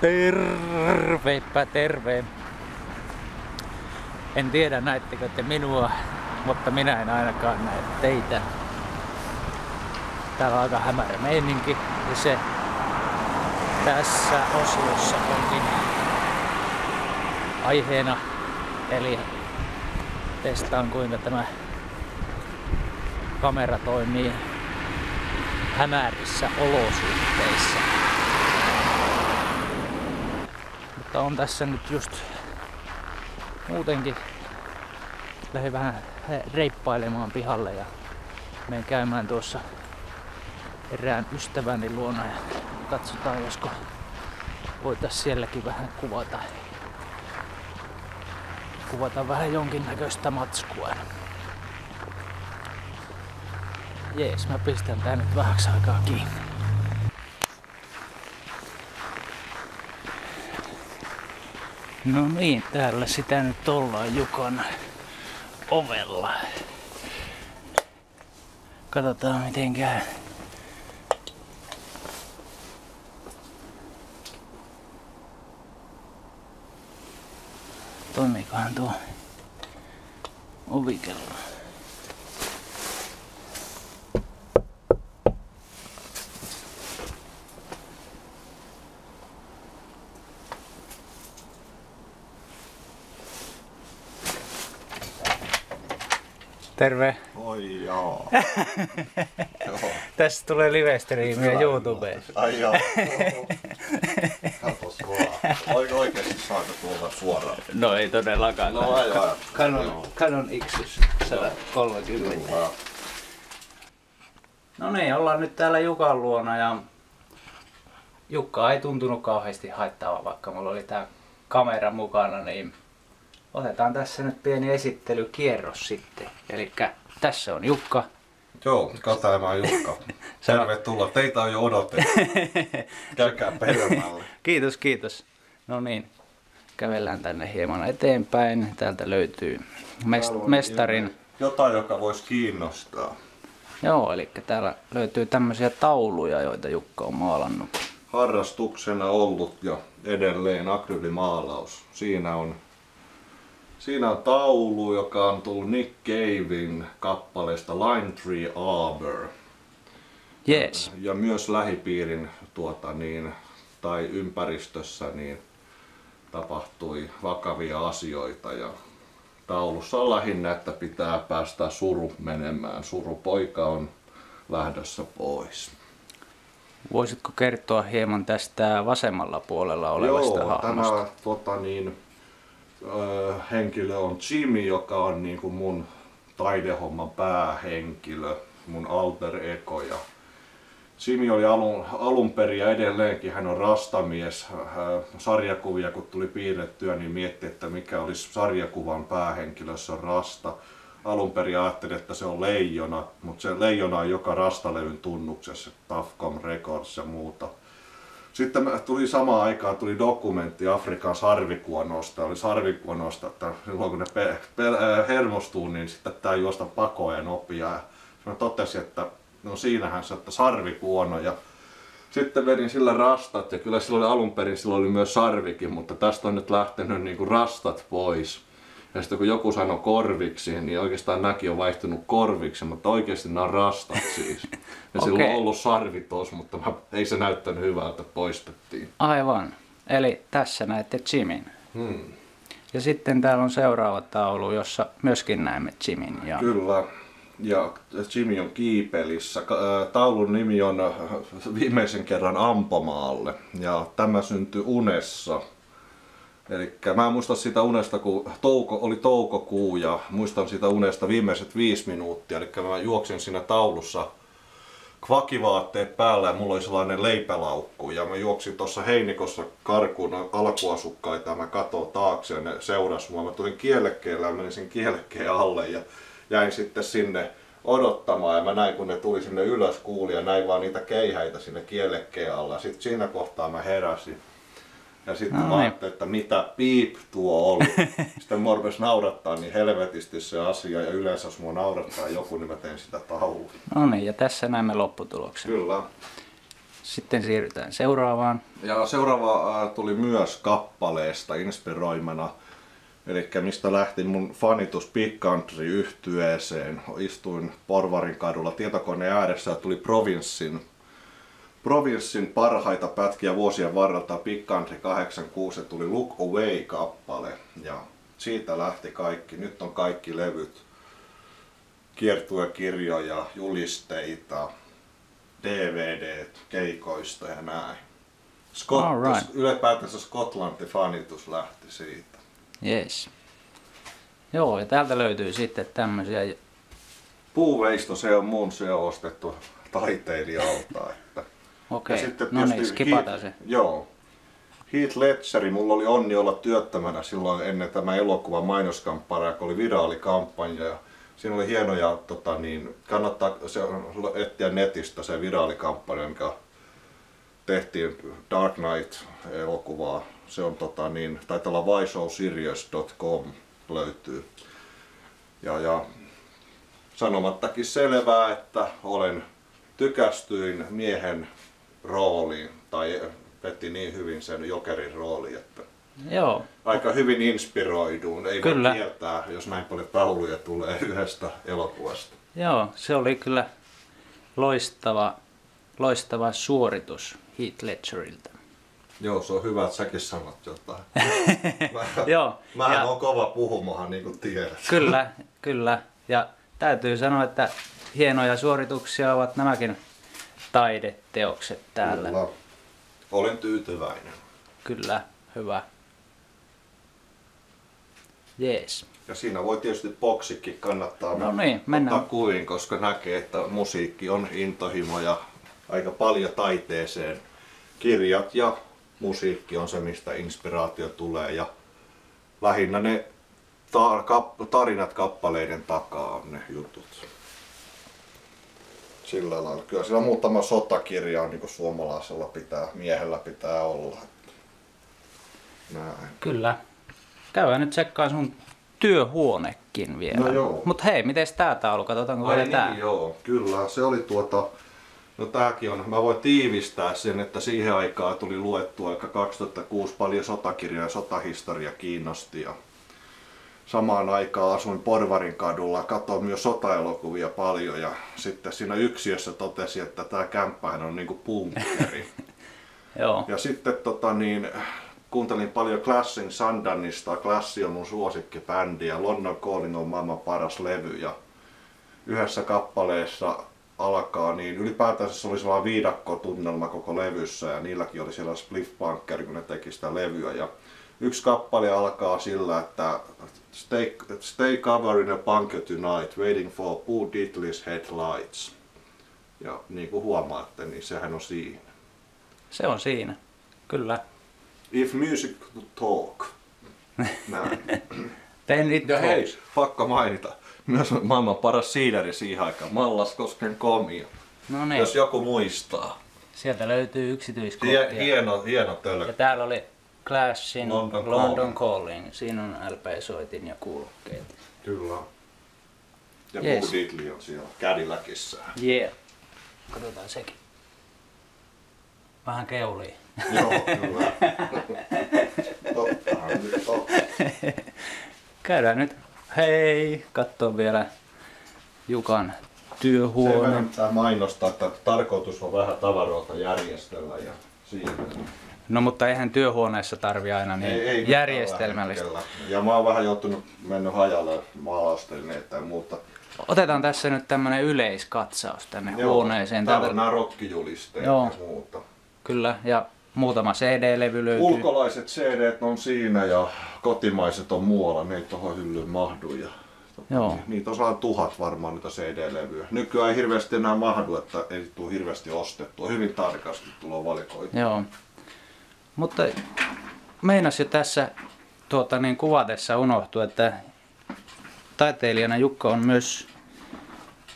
Terveipä terve. En tiedä näettekö te minua, mutta minä en ainakaan näe teitä. Täällä on aika hämärä meininki ja se tässä osiossa onkin aiheena. Eli testaan kuinka tämä kamera toimii hämärissä olosuhteissa. Mutta on tässä nyt just muutenkin lähdin vähän reippailemaan pihalle ja menen käymään tuossa erään ystäväni luona ja katsotaan josko voitais sielläkin vähän kuvata vähän jonkinnäköistä matskua. Jees, mä pistän tää nyt vähäksi aikaa kiinni. No niin, täällä sitä nyt ollaan Jukan ovella. Katsotaan miten käy. Toimiikohan tuo ovikello? Terve! Oi joo. Tästä tulee live-striimiä YouTubeen. Ai joo. Katos vaan. Oikeesti saako tuolla suoraan? No ei todellakaan. No ajaa. Canon Ixus 130. No niin, ollaan nyt täällä Jukan luona ja Jukka ei tuntunut kauheasti haittavaa, vaikka mulla oli tää kamera mukana, niin otetaan tässä nyt pieni esittelykierros sitten. Elikkä tässä on Jukka. Joo, Kataja on Jukka. Tervetuloa. Teitä on jo odotettu. Käykää peremmälle. Kiitos, kiitos. No niin, kävellään tänne hieman eteenpäin. Täältä löytyy mestarin. Jotain, joka voisi kiinnostaa. Joo, eli täällä löytyy tämmöisiä tauluja, joita Jukka on maalannut. Harrastuksena ollut jo edelleen akryylimaalaus. Siinä on taulu, joka on tullut Nick Caven kappaleesta Lime Tree Arbor. Yes. Ja myös lähipiirin tai ympäristössä tapahtui vakavia asioita. Ja taulussa on lähinnä, että pitää päästä suru menemään. Surupoika on lähdössä pois. Voisitko kertoa hieman tästä vasemmalla puolella olevasta hahmosta? Tämä henkilö on Jimmy, joka on niin kuin mun taidehomman päähenkilö, mun alter ego. Ja Jimmy oli alun perin ja edelleenkin hän on rastamies. Sarjakuvia kun tuli piirrettyä, niin mietti, että mikä olisi sarjakuvan päähenkilö, se on rasta. Alun perin ajattelin, että se on leijona, mutta se leijona on joka rastalevyn tunnuksessa, Tafcom Records ja muuta. Sitten tuli samaan aikaan dokumentti Afrikan sarvikuonosta. Oli sarvikuonosta, että silloin kun ne hermostuu, niin sitten pitää juosta pakoon ja nopea. Mä totesin, että no siinähän se, että sarvikuono. Ja sitten vedin sillä rastat ja kyllä silloin alun perin silloin oli myös sarvikin, mutta tästä on nyt lähtenyt niin kuin rastat pois. Ja sitten kun joku sanoi korviksi, niin oikeastaan näkin on vaihtunut korviksi, mutta oikeasti nämä on rastat siis. Ja silloin on ollut sarvi tos, mutta ei se näyttänyt hyvältä, poistettiin. Aivan. Eli tässä näette Jimin. Ja sitten täällä on seuraava taulu, jossa myöskin näemme Jimin. Ja kyllä. Ja Jimmy on kiipelissä. Taulun nimi on Viimeisen kerran Ampomaalle. Ja tämä syntyi unessa. Elikkä mä en muista sitä unesta, kun oli toukokuu ja muistan sitä unesta viimeiset 5 minuuttia. Elikkä mä juoksin siinä taulussa kvakivaatteet päällä ja mulla oli sellainen leipälaukku. Ja mä juoksin tuossa heinikossa karkuun alkuasukkaita ja mä katsoin taakse ja ne seurasi mua. Mä tulin kielekkeelle ja menin sen kielekkeen alle ja jäin sitten sinne odottamaan. Ja mä näin kun ne tuli sinne ylös kuuli ja näin vaan niitä keihäitä sinne kielekkeen alla. Sitten siinä kohtaa mä heräsin. Ja sitten mä ajattelin, että mitä piip tuo oli. Sitten mua rupesi naurattaa niin helvetisti se asia ja yleensä jos mua naurattaa joku, niin mä teen sitä taulua. No niin, ja tässä näemme lopputuloksen. Kyllä. Sitten siirrytään seuraavaan. Ja seuraava tuli myös kappaleesta inspiroimana. Eli mistä lähti mun fanitus Big Country-yhtyeeseen. Istuin Porvarin kadulla tietokoneen ääressä ja tuli Provinssin parhaita pätkiä vuosien varrelta. Big Country 86 tuli Look Away-kappale. Ja siitä lähti kaikki. Nyt on kaikki levyt. Kiertuekirjoja, julisteita, DVD, keikoista ja näin. Ylipäätänsä Skotlanti-fanitus lähti siitä. Yes. Joo, ja täältä löytyy sitten tämmösiä. Puuveisto, se on mun, se on ostettu taiteilijalta. Okei, no niin, skipataan se. Joo. Heath Ledgeri, mulla oli onni olla työttömänä silloin ennen tämä elokuvan mainoskampanja, joka oli viraalikampanja. Ja siinä oli hienoja, kannattaa etsiä netistä se viraalikampanja, mikä tehtiin Dark Knight-elokuvaa. Se on taitaa olla whyshowserious.com löytyy. Ja sanomattakin selvää, että tykästyin miehen rooliin tai veti niin hyvin sen Jokerin rooli, että joo. Aika hyvin inspiroiduun. Ei kyllä. Voi kieltää, jos näin paljon tauluja tulee yhdestä elokuvasta. Joo, se oli kyllä loistava suoritus Heath Ledgeriltä. Joo, se on hyvä, että säkin sanot jotain. Mähän on kova puhumahan, niin kuin tiedät. Kyllä. Ja täytyy sanoa, että hienoja suorituksia ovat nämäkin taideteokset täällä. Kyllä. Olen tyytyväinen. Kyllä, hyvä. Jees. Ja siinä voi tietysti boksikin kannattaa mennään. ottaa kuviin, koska näkee, että musiikki on intohimo ja aika paljon taiteeseen. Kirjat ja musiikki on se, mistä inspiraatio tulee ja lähinnä ne tarinat kappaleiden takaa on ne jutut. Sillä lailla. Kyllä siellä muutama sotakirja on niin kuin suomalaisella miehellä pitää olla. Näin. Kyllä. Käydään nyt tsekkaan sun työhuonekin vielä. No joo. Mut hei, mites tää taulu? Katsotaanko vielä niin, tää? Joo, kyllä. Se oli no tääkin on, mä voin tiivistää sen, että siihen aikaan tuli luettua aika 2006 paljon sotakirjoja ja sotahistoria kiinnosti. Ja samaan aikaan asuin Porvarin kadulla, katsoin myös sotaelokuvia paljon ja sitten siinä yksiössä totesi, että tää kämppähän on niinku bunkkeri. Joo. Ja sitten kuuntelin paljon Clashin Sundanista. Clash on mun suosikkibändi ja London Calling on maailman paras levy. Ja yhdessä kappaleessa alkaa, niin ylipäätään se oli sellainen viidakkotunnelma koko levyssä ja niilläkin oli siellä spliff bunker, kun ne teki sitä levyä. Ja yksi kappale alkaa sillä, että stay covered in a bunker tonight, waiting for Bo Diddley's headlights. Ja niin kuin huomaatte, niin sehän on siinä. Se on siinä, kyllä. If music could talk. Then it ja talks. hei, pakko mainita. Myös maailman paras siideri siihen aikaan, Mallaskosken Komio. No niin. Jos joku muistaa. Sieltä löytyy yksityiskohtia. Hieno tölkkä. Ja täällä oli Clashin London Calling. Siinä on LP-soitin ja kuulokkeet. Kyllä. Ja Yes. Bo Diddley on siellä Cadillacissa. Yeah. Katsotaan sekin. Vähän keulii. Joo, kyllä. Tottahan nyt on. Käydään nyt, hei, kattoo vielä Jukan Sen työhuone. verran pitää mainostaa, että tarkoitus on vähän tavaroita järjestellä ja siinä. No mutta eihän työhuoneessa tarvi aina niin Ei järjestelmällistä. tällä hetkellä. Ja mä oon vähän mennyt hajalle maalaustelineen ja muuta. Otetaan tässä nyt tämmönen yleiskatsaus tänne huoneeseen. Täällä on nämä rokkijulisteet ja muuta. Kyllä, ja muutama CD-levy löytyy. Ulkolaiset CDt on siinä ja kotimaiset on muualla, ne ei tohon hyllyyn mahdu. Ja Joo. niitä on 1000 varmaan niitä CD-levyjä. Nykyään ei hirveästi enää mahdu, että ei tule hirveästi ostettua. Hyvin tarkasti tulee valikoitua. Joo. Mutta meinas jo tässä kuvatessa unohtua, että taiteilijana Jukka on myös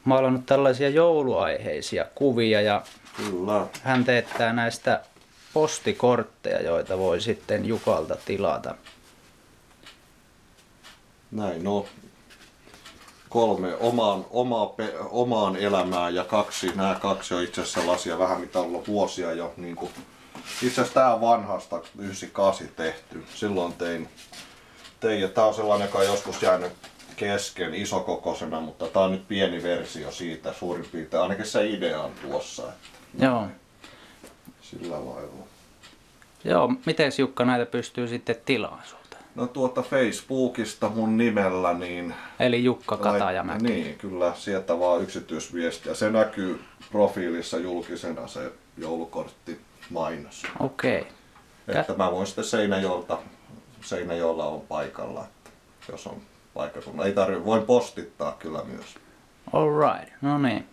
maalannut tällaisia jouluaiheisia kuvia ja Kyllä. hän teettää näistä postikortteja, joita voi sitten Jukalta tilata. Näin no. 3 omaan elämään ja nämä kaksi on itse asiassa sellaisia vähän mitä on ollut vuosia jo. Niin kuin, itse asiassa tää on vanhasta 98 tehty. Silloin tein ja tää on sellainen, joka on joskus jäänyt kesken isokokoisena, mutta tää on nyt pieni versio siitä suurin piirtein. Ainakin se idea on tuossa. Että Joo. Sillä lailla. Joo, miten Jukka näitä pystyy sitten tilaamaan sulta? No Facebookista mun nimellä niin... Eli Jukka Katajamäki. Niin, kyllä sieltä vaan yksityisviestiä. Se näkyy profiilissa julkisena se joulukorttimainos. Okei. Että mä voin sitten Seinäjoella on paikalla, että jos on paikkakunnan. Ei tarvitse, voin postittaa kyllä myös. Alright, no niin.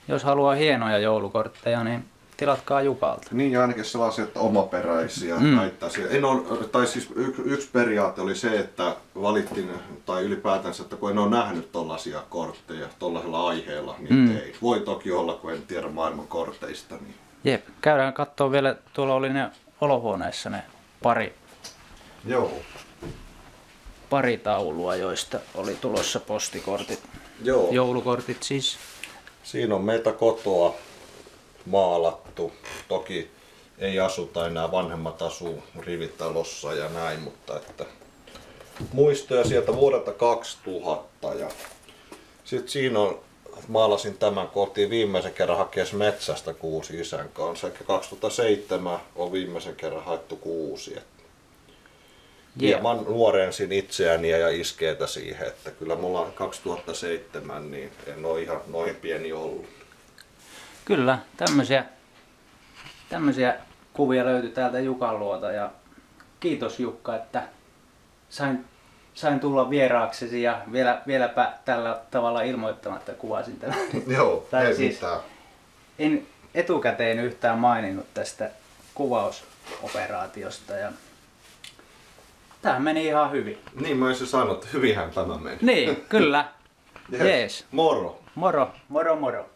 Jos haluaa hienoja joulukortteja, niin tilatkaa Jukalta. Niin, ja ainakin sellaisia, että omaperäisiä näyttäisiä. Yksi periaate oli se, että valittiin, tai ylipäätänsä, että kun en ole nähnyt tollaisia kortteja tollaisella aiheella, niin ei. Voi toki olla, kun en tiedä maailman korteista. Niin. Jep, käydään katsoa vielä, tuolla oli ne olohuoneessa ne pari taulua, joista oli tulossa postikortit. Joo. Joulukortit siis. Siinä on meitä kotoa maalattu. Toki ei asuta enää, vanhemmat asuu rivitalossa ja näin, mutta että muistoja sieltä vuodelta 2000. Ja sitten siinä on, maalasin tämän kohtiin viimeisen kerran hakeessa metsästä kuusi isän kanssa. 2007 on viimeisen kerran haettu kuusi. Ja mä nuorensin itseäni ja iskeetä siihen, että kyllä mulla 2007 niin en ole ihan noin pieni ollut. Kyllä, tämmöisiä kuvia löytyi täältä Jukan luota ja kiitos Jukka, että sain tulla vieraaksesi ja vieläpä tällä tavalla ilmoittamatta kuvasin tämän. Joo, ei siis mitään. En etukäteen yhtään maininnut tästä kuvausoperaatiosta ja tämähän meni ihan hyvin. Niin mä olisin sanonut, että hyvinhän tämä meni. Niin, kyllä. Jees. Moro. Moro.